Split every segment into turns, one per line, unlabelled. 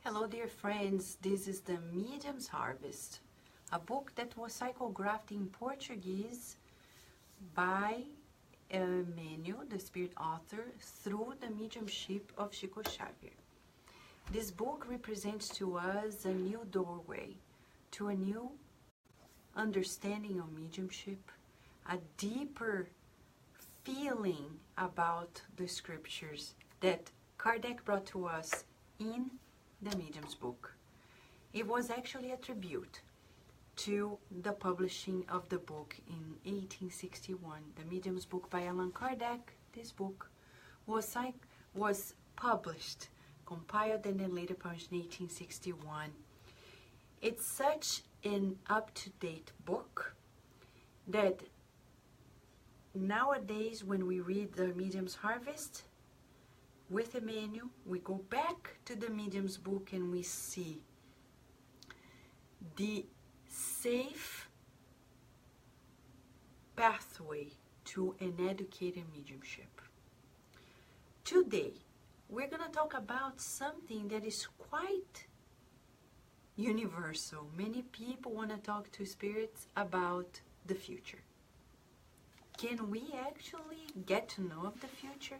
Hello dear friends, this is The Medium's Harvest, a book that was psychographed in Portuguese by Emmanuel, the spirit author, through the mediumship of Xavier. This book represents to us a new doorway to a new understanding of mediumship, a deeper feeling about the scriptures that Kardec brought to us in the Medium's book. It was actually a tribute to the publishing of the book in 1861. The Medium's book by Allan Kardec. This book was published, compiled, and then later published in 1861. It's such an up-to-date book that nowadays when we read The Medium's Harvest with Emmanuel, we go back to the Medium's book and we see the safe pathway to an educated mediumship. Today, we're going to talk about something that is quite universal. Many people want to talk to spirits about the future. Can we actually get to know of the future?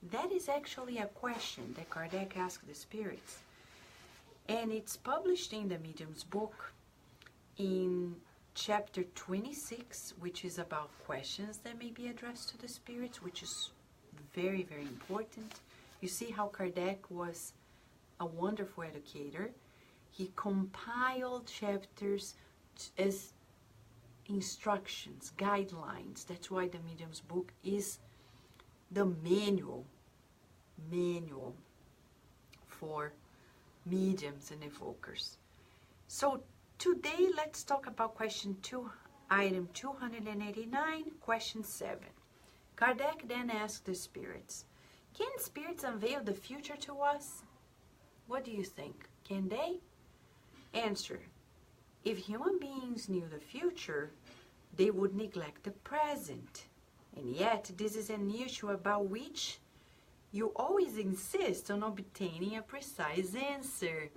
That is actually a question that Kardec asked the spirits. And it's published in the Medium's book in chapter 26, which is about questions that may be addressed to the spirits, which is very, very important. You see how Kardec was a wonderful educator. He compiled chapters as instructions, guidelines. That's why the Medium's book is the manual for mediums and evokers. So today let's talk about question 2, item 289, question 7. Kardec then asked the spirits, can spirits unveil the future to us? What do you think? Can they? Answer, if human beings knew the future, they would neglect the present. And yet, this is an issue about which you always insist on obtaining a precise answer.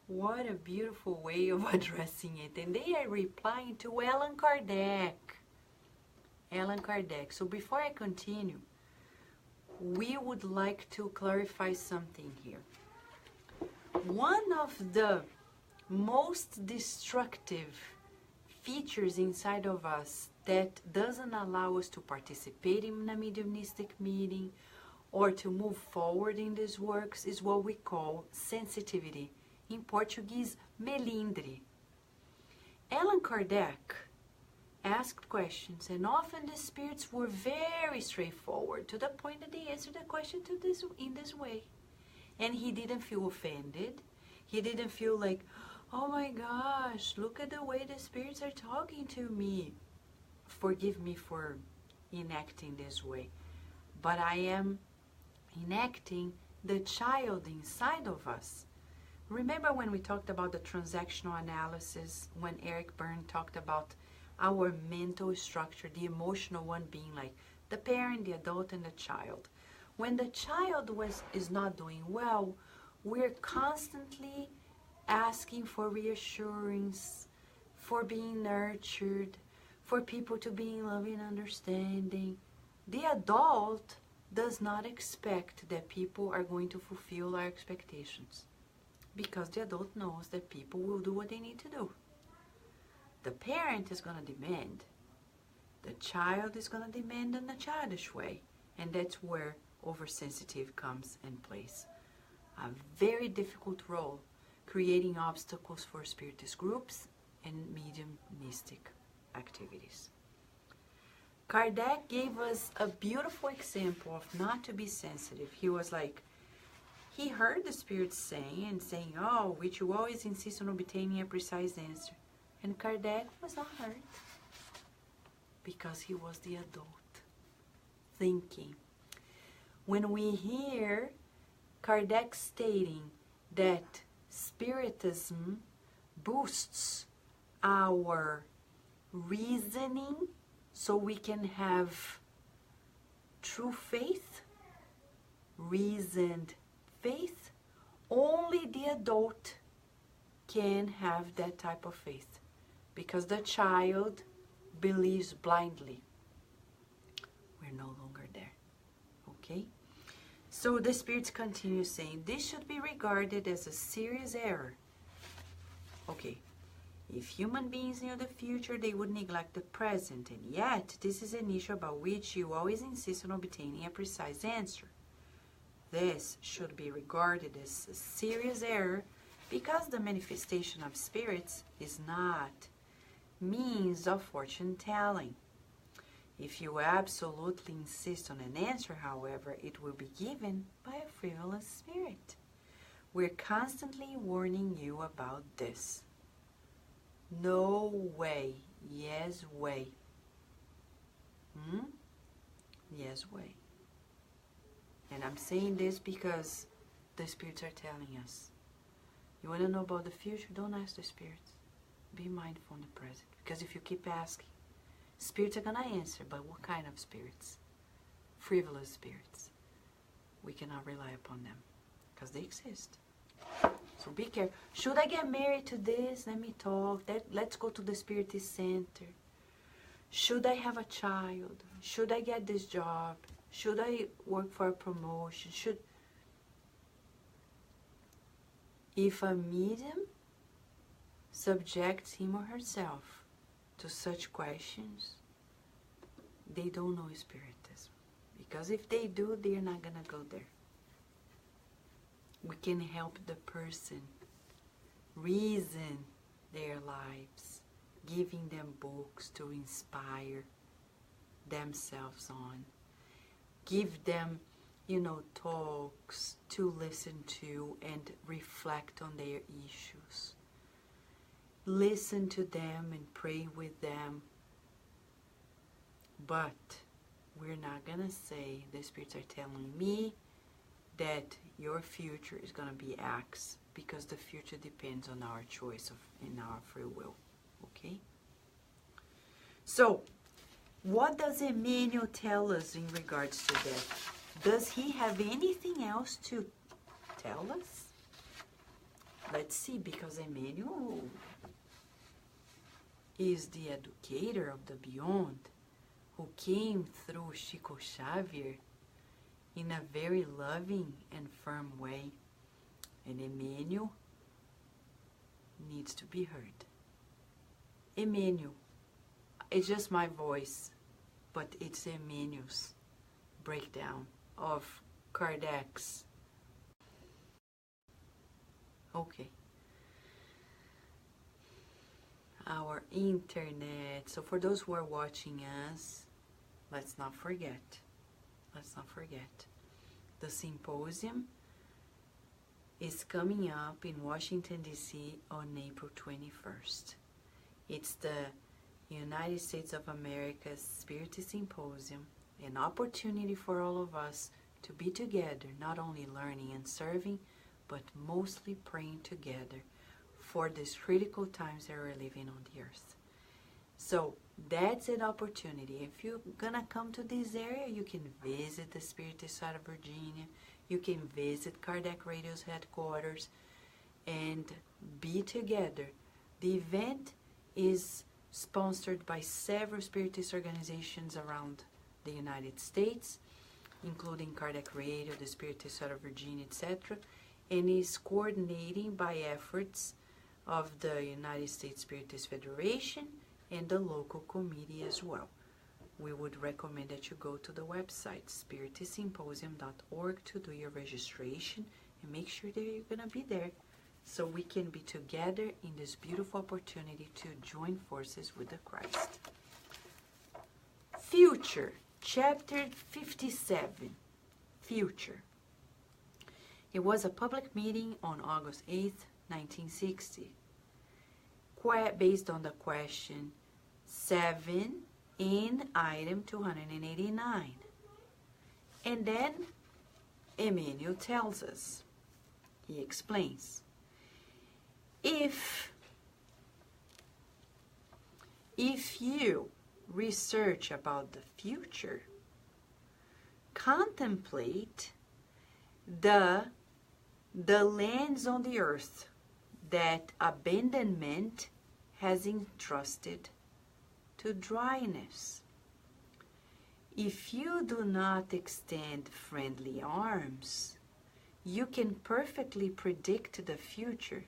What a beautiful way of addressing it. And they are replying to Allan Kardec. Allan Kardec. So before I continue, we would like to clarify something here. One of the most destructive features inside of us that doesn't allow us to participate in a mediumistic meeting or to move forward in these works is what we call sensitivity. In Portuguese, melindre. Allan Kardec asked questions, and often the spirits were very straightforward, to the point that they answered the question in this way. And he didn't feel offended. He didn't feel like, oh my gosh, look at the way the spirits are talking to me. Forgive me for enacting this way, but I am enacting the child inside of us. Remember when we talked about the transactional analysis, when Eric Byrne talked about our mental structure, the emotional one being like the parent, the adult, and the child. When the child is not doing well, we're constantly asking for reassurance, for being nurtured, for people to be in love and understanding. The adult does not expect that people are going to fulfill our expectations, because the adult knows that people will do what they need to do. The parent is going to demand. The child is going to demand in a childish way. And that's where oversensitive comes in place. A very difficult role, creating obstacles for spiritist groups and mediumistic activities. Kardec gave us a beautiful example of not to be sensitive. He was like, he heard the spirits saying, oh, which you always insist on obtaining a precise answer. And Kardec was not hurt, because he was the adult, thinking. When we hear Kardec stating that Spiritism boosts our reasoning so we can have true faith, reasoned faith, only the the adult can have that type of faith, because the child believes blindly. We're no longer there. Okay? So the spirits continue saying, this should be regarded as a serious error. Okay. If human beings knew the future, they would neglect the present, and yet this is an issue about which you always insist on obtaining a precise answer. This should be regarded as a serious error because the manifestation of spirits is not means of fortune telling. If you absolutely insist on an answer, however, it will be given by a frivolous spirit. We're constantly warning you about this. No way. Yes way. Yes way. And I'm saying this because the spirits are telling us. You want to know about the future? Don't ask the spirits. Be mindful in the present. Because if you keep asking, spirits are going to answer. But what kind of spirits? Frivolous spirits. We cannot rely upon them. Because they exist. So be careful. Should I get married to this? Let me talk. Let's go to the Spiritist Center. Should I have a child? Should I get this job? Should I work for a promotion? If a medium subjects him or herself to such questions, they don't know Spiritism. Because if they do, they're not going to go there. We can help the person reason their lives, giving them books to inspire themselves on. Give them, talks to listen to and reflect on their issues. Listen to them and pray with them. But we're not going to say, the spirits are telling me that your future is going to be X, because the future depends on our choice in our free will. Okay? So, what does Emmanuel tell us in regards to that? Does he have anything else to tell us? Let's see, because Emmanuel is the educator of the beyond, who came through Chico Xavier in a very loving and firm way. And Emmanuel needs to be heard. Emmanuel, it's just my voice, but it's Emmanuel's breakdown of Kardec's. Okay. Our internet. So for those who are watching us, let's not forget. The symposium is coming up in Washington, D.C. on April 21st. It's the United States of America's Spiritist Symposium, an opportunity for all of us to be together, not only learning and serving, but mostly praying together for these critical times that we're living on the earth. So that's an opportunity. If you're gonna come to this area, you can visit the Spiritist side of Virginia. You can visit Kardec Radio's headquarters and be together. The event is sponsored by several Spiritist organizations around the United States, including Kardec Radio, the Spiritist side of Virginia, etc., and is coordinating by efforts of the United States Spiritist Federation and the local committee as well. We would recommend that you go to the website spiritidsymposium.org to do your registration and make sure that you're going to be there so we can be together in this beautiful opportunity to join forces with the Christ. Future, chapter 57, Future. It was a public meeting on August 8th, 1960, based on the question 7 in item 289. And then Emmanuel tells us, he explains, if you research about the future, contemplate the the lands on the earth that abandonment has entrusted to dryness. If you do not extend friendly arms, you can perfectly predict the future,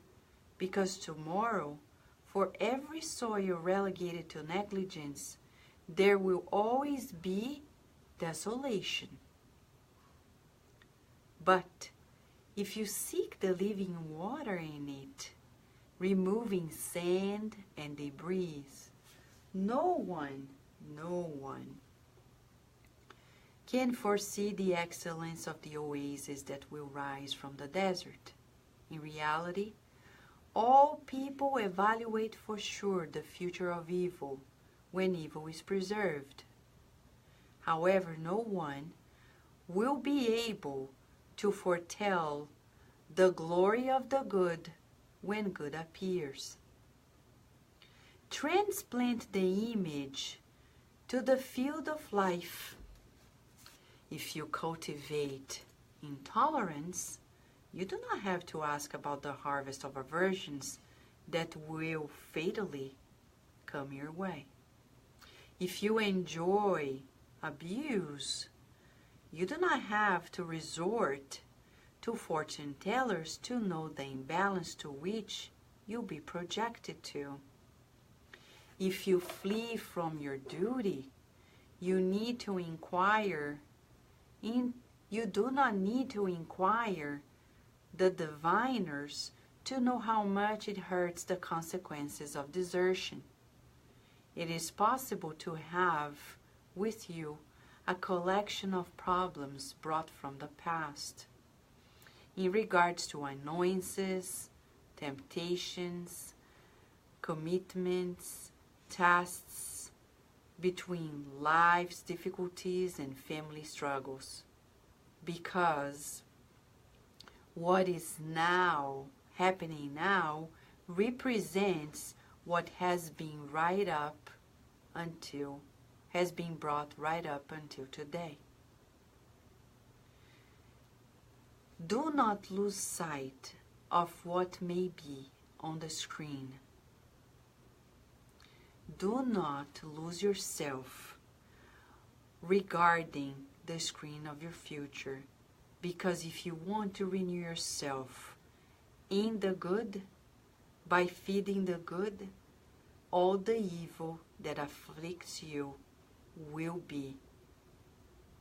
because tomorrow, for every soil relegated to negligence, there will always be desolation. But if you seek the living water in it, removing sand and debris, no one can foresee the excellence of the oasis that will rise from the desert. In reality, all people evaluate for sure the future of evil when evil is preserved. However, no one will be able to foretell the glory of the good when good appears. Transplant the image to the field of life. If you cultivate intolerance, you do not have to ask about the harvest of aversions that will fatally come your way. If you enjoy abuse, you do not have to resort to fortune tellers to know the imbalance to which you'll be projected to. If you flee from your duty, you do not need to inquire the diviners to know how much it hurts the consequences of desertion. It is possible to have with you a collection of problems brought from the past in regards to annoyances, temptations, commitments, tests, between life's difficulties and family struggles, because what is now happening now represents what has been brought right up until today. Do not lose sight of what may be on the screen. Do not lose yourself regarding the screen of your future, because if you want to renew yourself in the good, by feeding the good, all the evil that afflicts you will be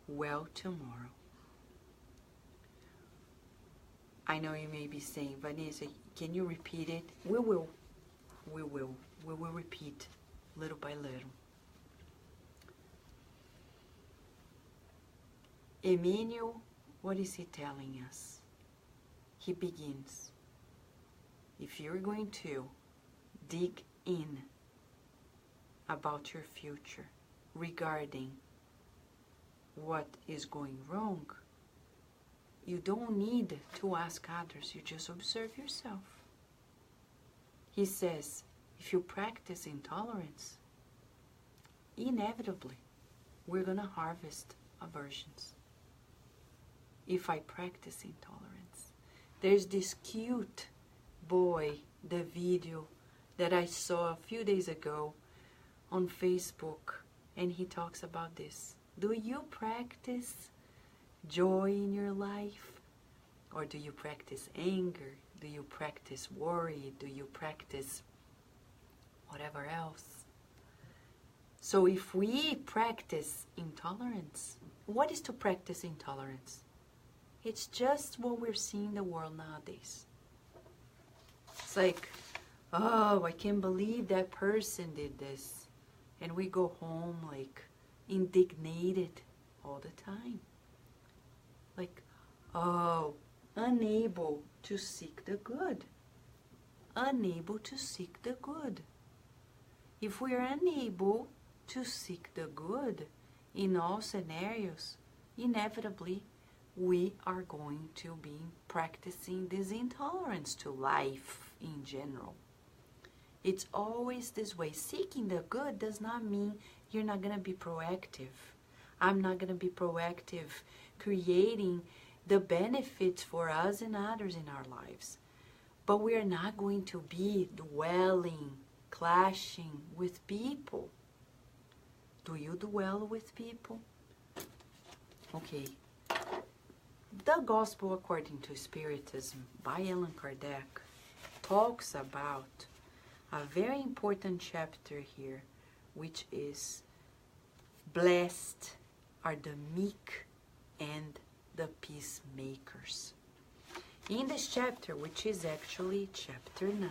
well tomorrow. I know you may be saying, Vanessa, can you repeat it? We will repeat little by little. Emmanuel, what is he telling us? He begins, if you're going to dig in about your future regarding what is going wrong, you don't need to ask others, you just observe yourself. He says, if you practice intolerance, inevitably we're going to harvest aversions. If I practice intolerance, there's this cute boy, the video that I saw a few days ago on Facebook, and he talks about this. Do you practice joy in your life? Or do you practice anger? Do you practice worry? Do you practice whatever else? So if we practice intolerance, what is to practice intolerance? It's just what we're seeing in the world nowadays. It's like, oh, I can't believe that person did this. And we go home like indignated all the time. Like, oh, unable to seek the good. Unable to seek the good. If we are unable to seek the good in all scenarios, inevitably we are going to be practicing this intolerance to life in general. It's always this way. Seeking the good does not mean you're not going to be proactive. I'm not going to be proactive creating the benefits for us and others in our lives. But we are not going to be dwelling, clashing with people. Do you dwell with people? Okay. The Gospel According to Spiritism by Allan Kardec talks about a very important chapter here, which is blessed are the meek and the peacemakers. In this chapter, which is actually chapter 9,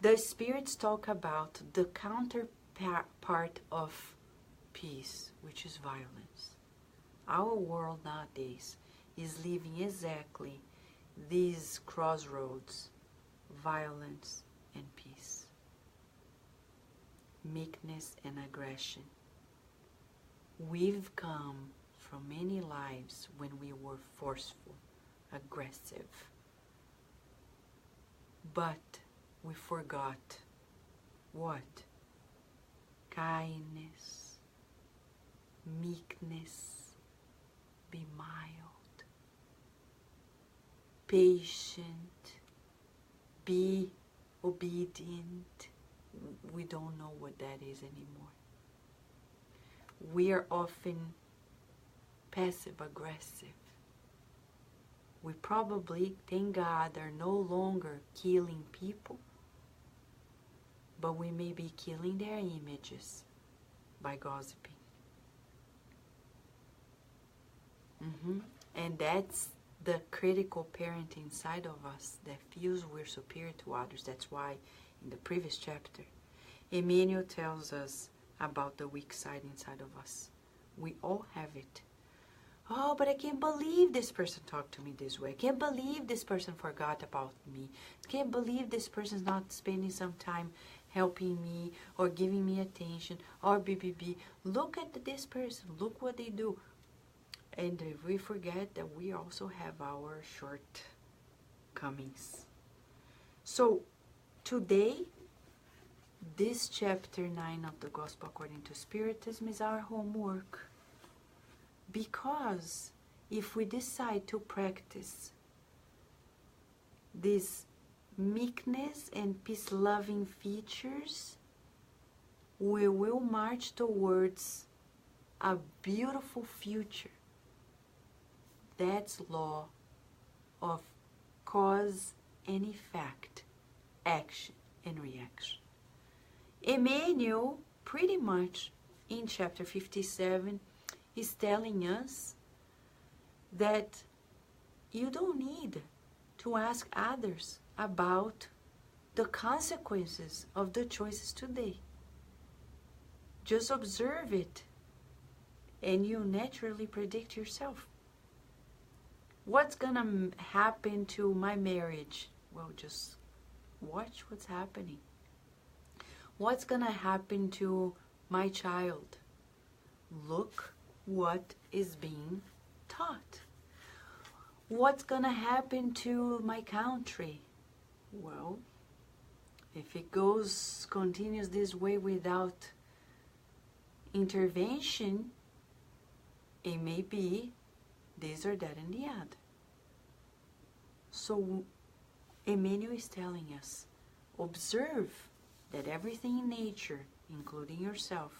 the spirits talk about the counterpart of peace, which is violence. Our world nowadays is living exactly these crossroads, violence and peace, meekness and aggression. We've come from many lives when we were forceful, aggressive, but we forgot what? Kindness, meekness, be mild, patient, be obedient. We don't know what that is anymore. We are often passive-aggressive. We probably, thank God, are no longer killing people, but we may be killing their images by gossiping. And that's the critical parent inside of us that feels we're superior to others. That's why in the previous chapter, Emmanuel tells us about the weak side inside of us. We all have it. Oh, but I can't believe this person talked to me this way. I can't believe this person forgot about me. I can't believe this person's not spending some time helping me or giving me attention or BBB. Look at this person. Look what they do. And we forget that we also have our shortcomings. So today, this chapter 9 of the Gospel According to Spiritism is our homework. Because if we decide to practice these meekness and peace-loving features, we will march towards a beautiful future. That's law of cause and effect, action and reaction. Emmanuel, pretty much in chapter 57, is telling us that you don't need to ask others about the consequences of the choices today. Just observe it, and you naturally predict yourself. What's gonna happen to my marriage? Well, just watch what's happening. What's gonna happen to my child? Look what is being taught. What's gonna happen to my country? Well, if it continues this way without intervention, it may be this or that and the other. So Emmanuel is telling us, observe that everything in nature, including yourself,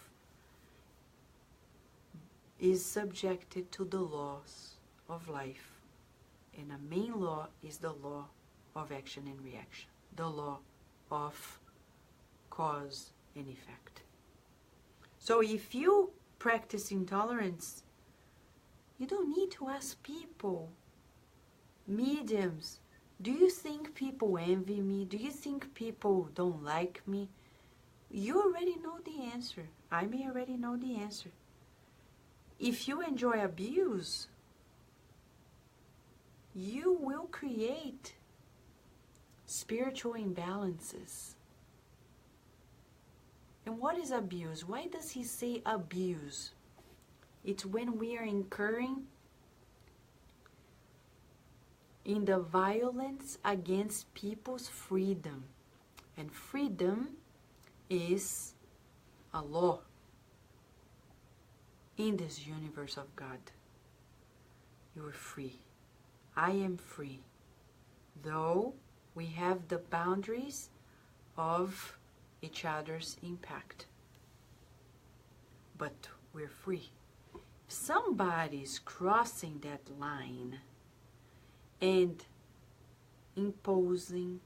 is subjected to the laws of life. And a main law is the law of action and reaction, the law of cause and effect. So if you practice intolerance, you don't need to ask people, mediums, do you think people envy me? Do you think people don't like me? You already know the answer. I may already know the answer. If you enjoy abuse, you will create spiritual imbalances. And what is abuse? Why does he say abuse? It's when we are incurring in the violence against people's freedom. And freedom is a law in this universe of God. You are free. I am free. Though we have the boundaries of each other's impact. But we're free. If somebody's crossing that line and imposing,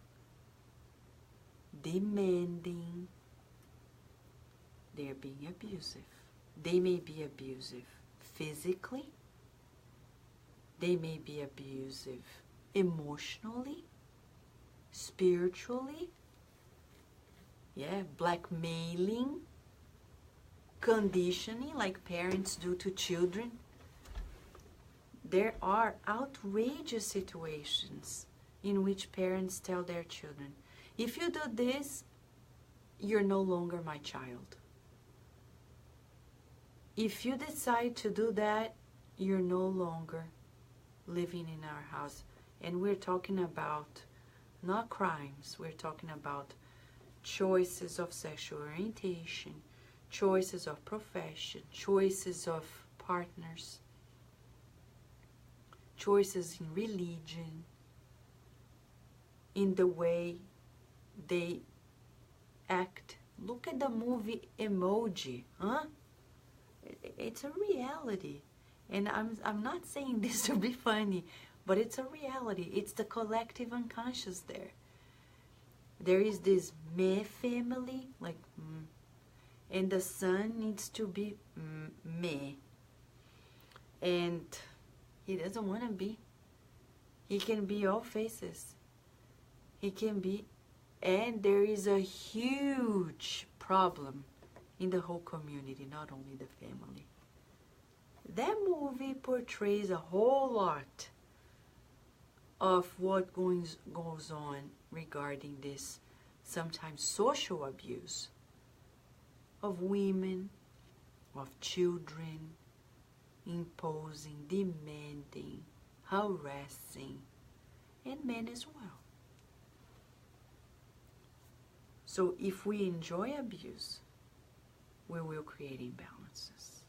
demanding, they're being abusive. They may be abusive physically. They may be abusive emotionally, spiritually, blackmailing, conditioning like parents do to children. There are outrageous situations in which parents tell their children, if you do this, you're no longer my child. If you decide to do that, you're no longer living in our house. And we're talking about not crimes, we're talking about choices of sexual orientation, choices of profession, choices of partners, choices in religion, in the way they act. Look at the movie Emoji, huh? It's a reality. And I'm not saying this to be funny, but it's a reality. It's the collective unconscious there. There is this me family, like and the son needs to be me. And he doesn't want to be. He can be all faces. He can be, and there is a huge problem in the whole community, not only the family. That movie portrays a whole lot of what goes on regarding this sometimes social abuse of women, of children, imposing, demanding, harassing, and men as well. So if we enjoy abuse, we will create imbalances.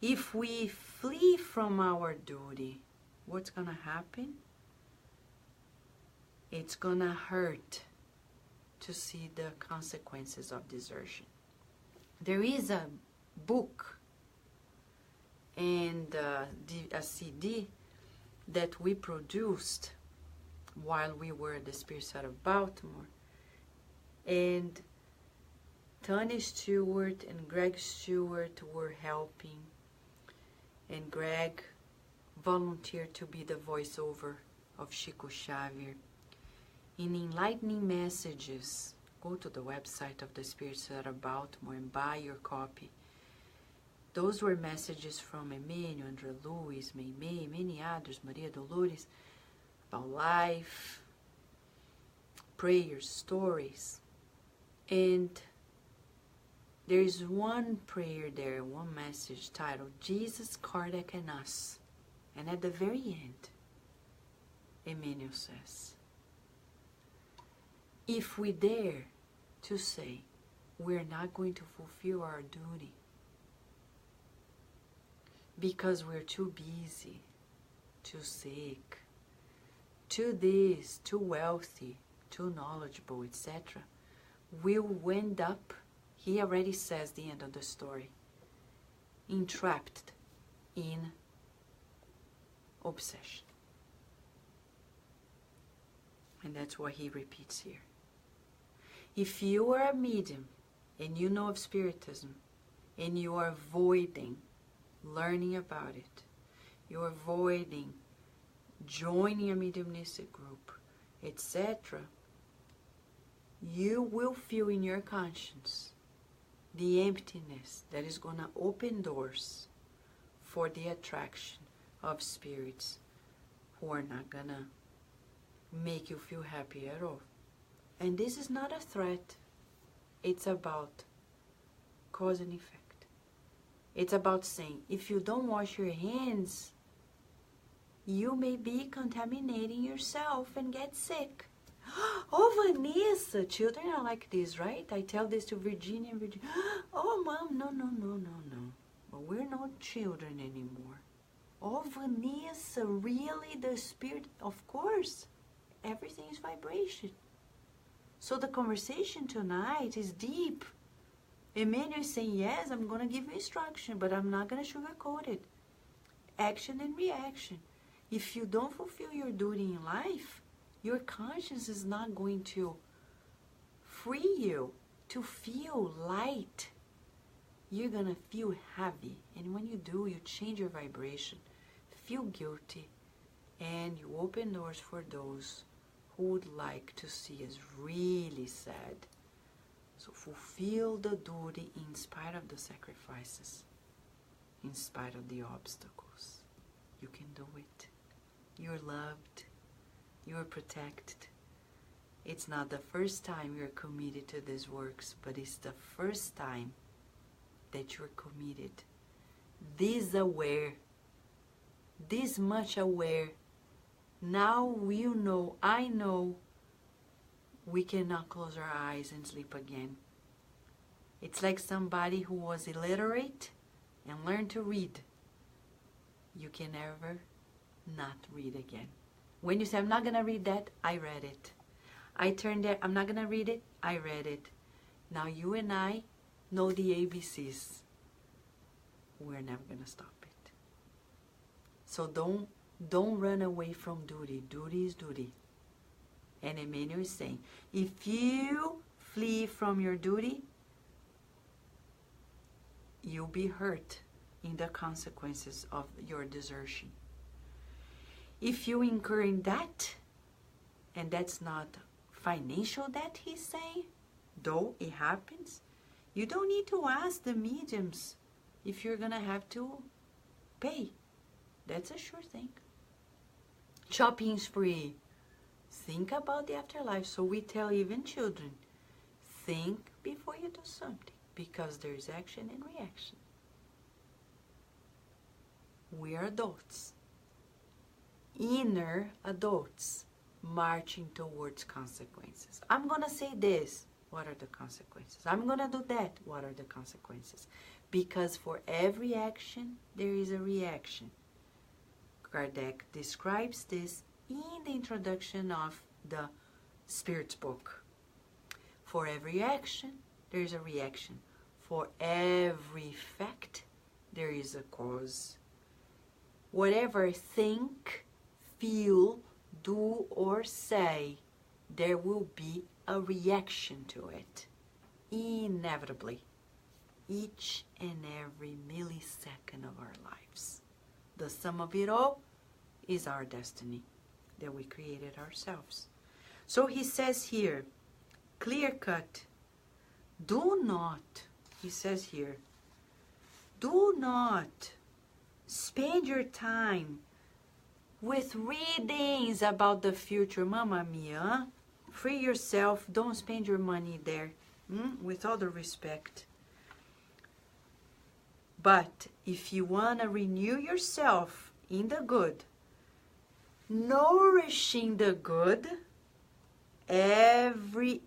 If we flee from our duty, what's going to happen? It's going to hurt to see the consequences of desertion. There is a book and a CD that we produced while we were at the Spirit Side of Baltimore. And Tony Stewart and Greg Stewart were helping. And Greg volunteered to be the voiceover of Chico Xavier. In enlightening messages, go to the website of the Spirit Side of Baltimore and buy your copy. Those were messages from Emmanuel, Andrea Luiz, May, many others, Maria Dolores, about life, prayers, stories. And there is one prayer there, one message titled, Jesus, Kardec, and Us. And at the very end, Emmanuel says, if we dare to say we're not going to fulfill our duty because we're too busy, too sick, too this, too wealthy, too knowledgeable, etc., we'll end up, he already says the end of the story, entrapped in obsession. And that's what he repeats here. If you are a medium and you know of Spiritism and you are avoiding learning about it, you're avoiding joining a mediumistic group, etc., you will feel in your conscience the emptiness that is going to open doors for the attraction of spirits who are not going to make you feel happy at all. And this is not a threat. It's about cause and effect. It's about saying, if you don't wash your hands, you may be contaminating yourself and get sick. Oh, Vanessa, children are like this, right? I tell this to Virginia and Virginia. Oh, Mom, no. But we're not children anymore. Oh, Vanessa, really? The spirit? Of course. Everything is vibration. So the conversation tonight is deep. Emmanuel is saying, yes, I'm going to give you instruction, but I'm not going to sugarcoat it. Action and reaction. If you don't fulfill your duty in life, your conscience is not going to free you to feel light. You're going to feel heavy. And when you do, you change your vibration, feel guilty, and you open doors for those who would like to see us really sad. So fulfill the duty in spite of the sacrifices, in spite of the obstacles. You can do it. You're loved. You're protected. It's not the first time you're committed to these works, but it's the first time that you're committed. This aware, this much aware. Now you know, I know, we cannot close our eyes and sleep again. It's like somebody who was illiterate and learned to read. You can never not read again. When you say, I'm not going to read that, I read it. I turned there, I'm not going to read it, I read it. Now you and I know the ABCs. We're never going to stop it. So don't run away from duty. Duty is duty. And Emmanuel is saying, if you flee from your duty, you'll be hurt in the consequences of your desertion. If you incur in debt, and that's not financial debt, he's saying, though it happens, you don't need to ask the mediums if you're going to have to pay. That's a sure thing. Shopping spree. Think about the afterlife. So we tell even children, think before you do something, because there's action and reaction. We are adults, inner adults, marching towards consequences. I'm going to say this. What are the consequences? I'm going to do that. What are the consequences? Because for every action, there is a reaction. Kardec describes this in the introduction of the Spirit's book. For every action, there is a reaction. For every fact, there is a cause. Whatever think, feel, do, or say, there will be a reaction to it. Inevitably. Each and every millisecond of our lives. The sum of it all is our destiny that we created ourselves. So he says here, clear cut, do not, he says here, do not spend your time with readings about the future. Mamma mia, free yourself, don't spend your money there, with all the respect. But if you want to renew yourself in the good, nourishing the good,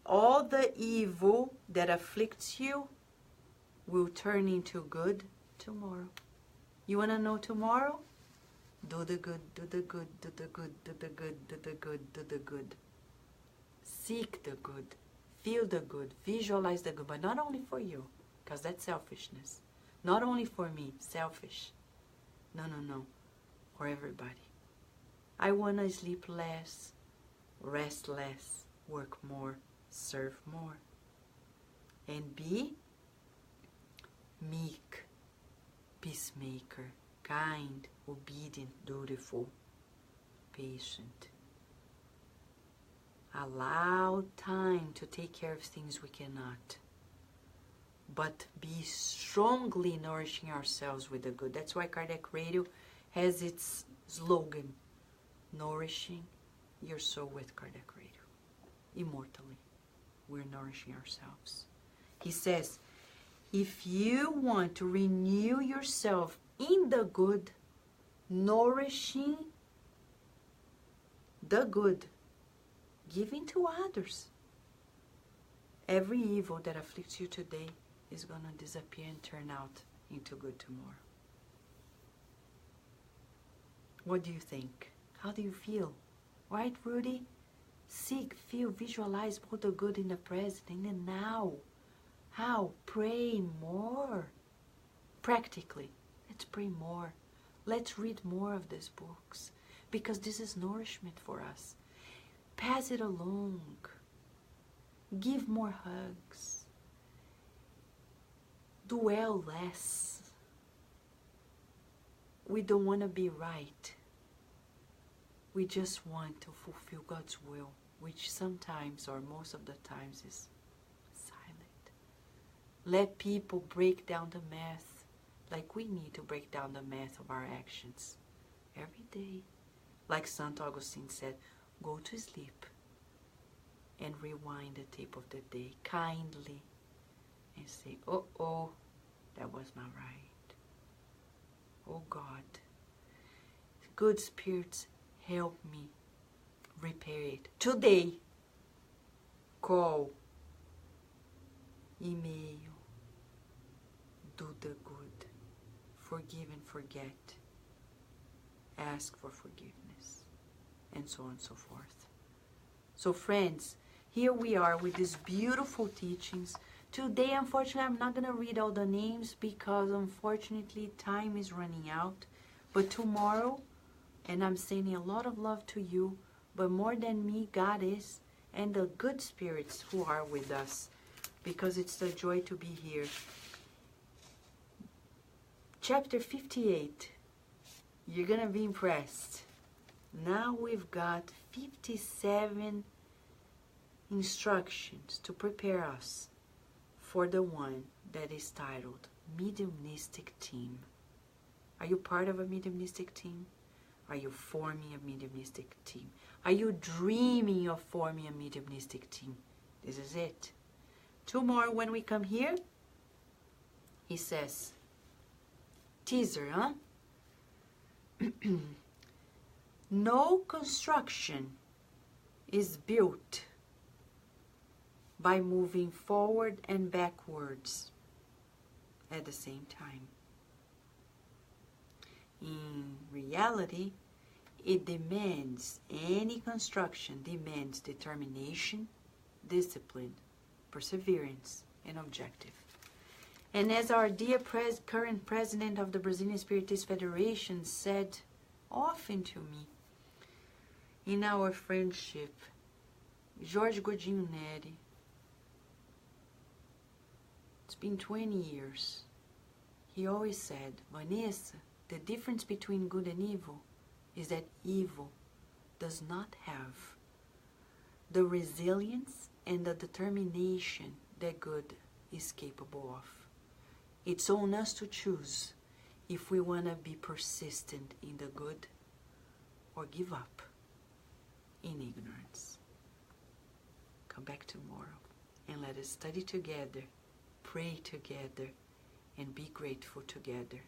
all the evil that afflicts you will turn into good tomorrow. You want to know tomorrow? Do the good, do the good, do the good, do the good, do the good, do the good. Seek the good, feel the good, visualize the good, but not only for you, because that's selfishness. Not only for me, selfish. No, for everybody. I want to sleep less, rest less, work more, serve more. And be meek, peacemaker, kind, obedient, dutiful, patient. Allow time to take care of things we cannot. But be strongly nourishing ourselves with the good. That's why Kardec Radio has its slogan, nourishing your soul with Kardec Radio. Immortally, we're nourishing ourselves. He says, if you want to renew yourself in the good, nourishing the good, giving to others, every evil that afflicts you today is going to disappear and turn out into good tomorrow. What do you think? How do you feel? Right, Rudy? Seek, feel, visualize both the good in the present and the now. How? Pray more. Practically, let's pray more. Let's read more of these books, because this is nourishment for us. Pass it along. Give more hugs. Dwell less. We don't want to be right. We just want to fulfill God's will, which sometimes or most of the times is silent. Let people break down the math like we need to break down the math of our actions every day. Like St. Augustine said, go to sleep and rewind the tape of the day kindly and say, oh, that was not right. Oh God, good spirits, help me repair it. Today, call, email, do the good, forgive and forget, ask for forgiveness, and so on and so forth. So friends, here we are with these beautiful teachings. Today, unfortunately, I'm not going to read all the names because unfortunately time is running out. But tomorrow, and I'm sending a lot of love to you, but more than me, God is, and the good spirits who are with us, because it's a joy to be here. Chapter 58, you're going to be impressed. Now we've got 57 instructions to prepare us for the one that is titled Mediumistic Team. Are you part of a mediumistic team? Are you forming a mediumistic team? Are you dreaming of forming a mediumistic team? This is it. Tomorrow when we come here, he says, teaser, huh? No construction is built by moving forward and backwards at the same time. In reality, any construction demands determination, discipline, perseverance, and objective. And as our dear current president of the Brazilian Spiritist Federation said often to me in our friendship, Jorge Godinho Neri, it's been 20 years. He always said, Vanessa, the difference between good and evil is that evil does not have the resilience and the determination that good is capable of. It's on us to choose if we want to be persistent in the good or give up in ignorance. Come back tomorrow and let us study together, pray together, and be grateful together.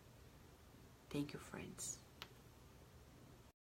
Thank you, friends.